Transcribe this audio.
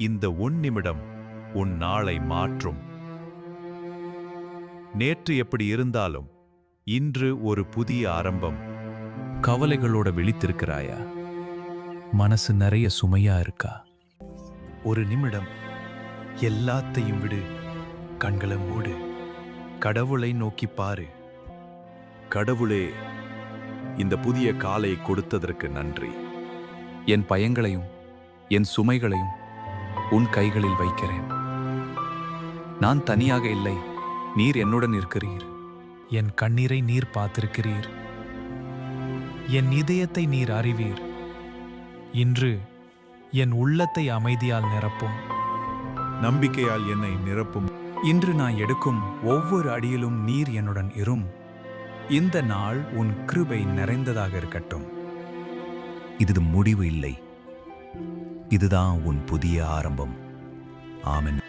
இந்த நிமிடம் உன் நாளை மாற்றும். நேற்று எப்படி இருந்தாலும் இன்று ஒரு புதிய ஆரம்பம். கவலைகளோட விழித்திருக்கிறாயா? மனசு நிறைய சுமையா இருக்கா? ஒரு நிமிடம் எல்லாத்தையும் விடு, கண்களை மூடு, கடவுளை நோக்கி பாரு. கடவுளே, இந்த புதிய காலை கொடுத்ததற்கு நன்றி. என் பயங்களையும் என் சுமைகளையும் உன் கைகளில் வைக்கிறேன். நான் தனியாக இல்லை, நீர் என்னுடன் இருக்கிறீர். என் கண்ணீரை நீர் பார்த்திருக்கிறீர். என் இதயத்தை நீர் அறிவீர். இன்று என் உள்ளத்தை அமைதியால் நிரப்பும். நம்பிக்கையால் என்னை நிரப்பும். இன்று நான் எடுக்கும் ஒவ்வொரு அடியிலும் நீர் என்னுடன் இரும். இந்த நாள் உன் கிருபை நிறைந்ததாக இருக்கட்டும். இது முடிவு இல்லை, இதுதான் உன் புதிய ஆரம்பம். ஆமென்.